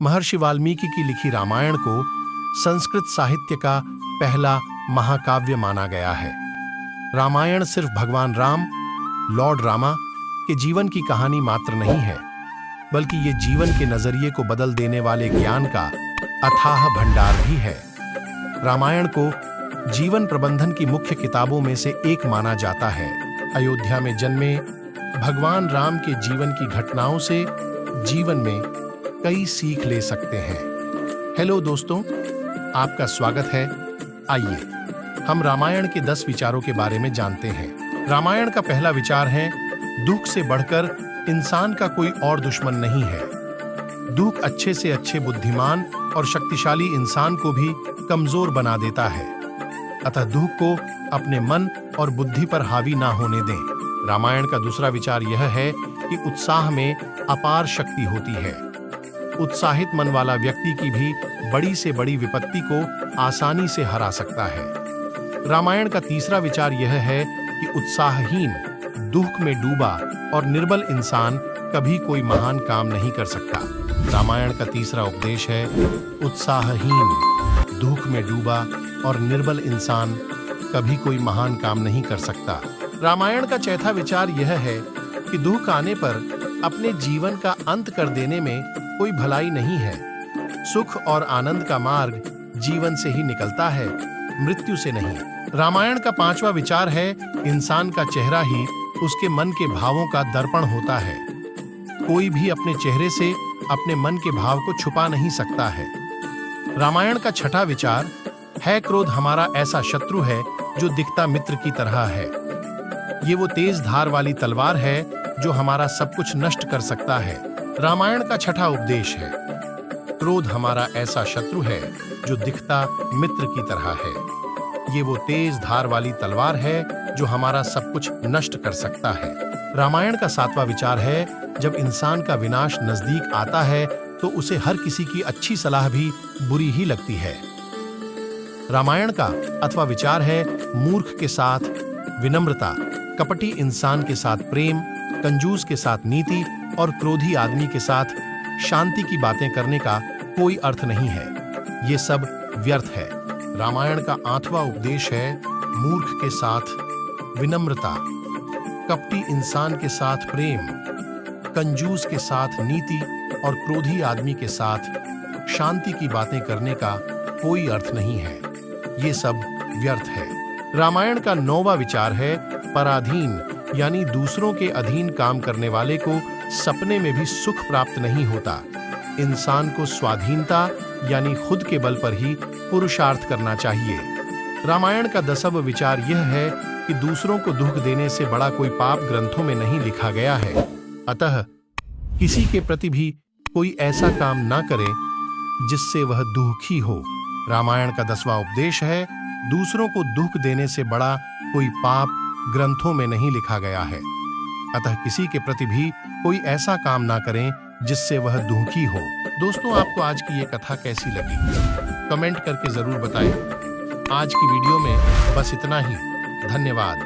महर्षि वाल्मीकि की लिखी रामायण को संस्कृत साहित्य का पहला महाकाव्य माना गया है। रामायण सिर्फ भगवान राम, लॉर्ड रामा के जीवन की कहानी मात्र नहीं है, बल्कि ये जीवन के नजरिए को बदल देने वाले ज्ञान का अथाह भंडार भी है। रामायण को जीवन प्रबंधन की मुख्य किताबों में से एक माना जाता है। अयोध्या में जन्मे भगवान राम के जीवन की घटनाओं से जीवन में कई सीख ले सकते हैं। हेलो दोस्तों, आपका स्वागत है। आइए हम रामायण के 10 विचारों के बारे में जानते हैं। रामायण का पहला विचार है, दुख से बढ़कर इंसान का कोई और दुश्मन नहीं है। दुख अच्छे से अच्छे बुद्धिमान और शक्तिशाली इंसान को भी कमजोर बना देता है। अतः दुख को अपने मन और बुद्धि पर हावी ना होने दें। रामायण का दूसरा विचार यह है कि उत्साह में अपार शक्ति होती है। उत्साहित मन वाला व्यक्ति की भी बड़ी से बड़ी विपत्ति को आसानी से हरा सकता है। रामायण का तीसरा विचार यह है कि उत्साहहीन, दुख में डूबा और निर्बल इंसान कभी कोई महान काम नहीं कर सकता। रामायण का तीसरा उपदेश है, उत्साहहीन, दुख में डूबा और निर्बल इंसान कभी कोई महान काम नहीं कर सकता। रामायण का चौथा विचार यह है कि दुख आने पर अपने जीवन का अंत कर देने में कोई भलाई नहीं है। सुख और आनंद का मार्ग जीवन से ही निकलता है, मृत्यु से नहीं। रामायण का पांचवा विचार है, इंसान का चेहरा ही उसके मन के भावों का दर्पण होता है। कोई भी अपने चेहरे से अपने मन के भाव को छुपा नहीं सकता है। रामायण का छठा विचार है, क्रोध हमारा ऐसा शत्रु है जो दिखता मित्र की तरह है। ये वो तेज धार वाली तलवार है जो हमारा सब कुछ नष्ट कर सकता है। रामायण का छठा उपदेश है, क्रोध हमारा ऐसा शत्रु है जो दिखता मित्र की तरह है। ये वो तेज धार वाली तलवार है जो हमारा सब कुछ नष्ट कर सकता है। रामायण का सातवां विचार है, जब इंसान का विनाश नजदीक आता है तो उसे हर किसी की अच्छी सलाह भी बुरी ही लगती है। रामायण का आठवां विचार है, मूर्ख के साथ विनम्रता, कपटी इंसान के साथ प्रेम, कंजूस के साथ नीति और क्रोधी आदमी के साथ शांति की बातें करने का कोई अर्थ नहीं है। ये सब व्यर्थ है। रामायण का 8वां उपदेश है, मूर्ख के साथ विनम्रता, कपटी इंसान के साथ प्रेम, कंजूस के साथ नीति और क्रोधी आदमी के साथ शांति की बातें करने का कोई अर्थ नहीं है। ये सब व्यर्थ है। रामायण का 9वां विचार है, पराधीन यानी दूसरों के अधीन काम करने वाले को सपने में भी सुख प्राप्त नहीं होता। इंसान को स्वाधीनता यानी खुद के बल पर ही पुरुषार्थ करना चाहिए। रामायण का 10वां विचार यह है कि दूसरों को दुख देने से बड़ा कोई पाप ग्रंथों में नहीं लिखा गया है। अतः किसी के प्रति भी कोई ऐसा काम ना करे जिससे वह दुखी हो। रामायण का 10वां उपदेश है, दूसरों को दुख देने से बड़ा कोई पाप ग्रंथों में नहीं लिखा गया है। अतः किसी के प्रति भी कोई ऐसा काम ना करें जिससे वह दुखी हो। दोस्तों, आपको आज की ये कथा कैसी लगी? कमेंट करके जरूर बताएं। आज की वीडियो में बस इतना ही। धन्यवाद।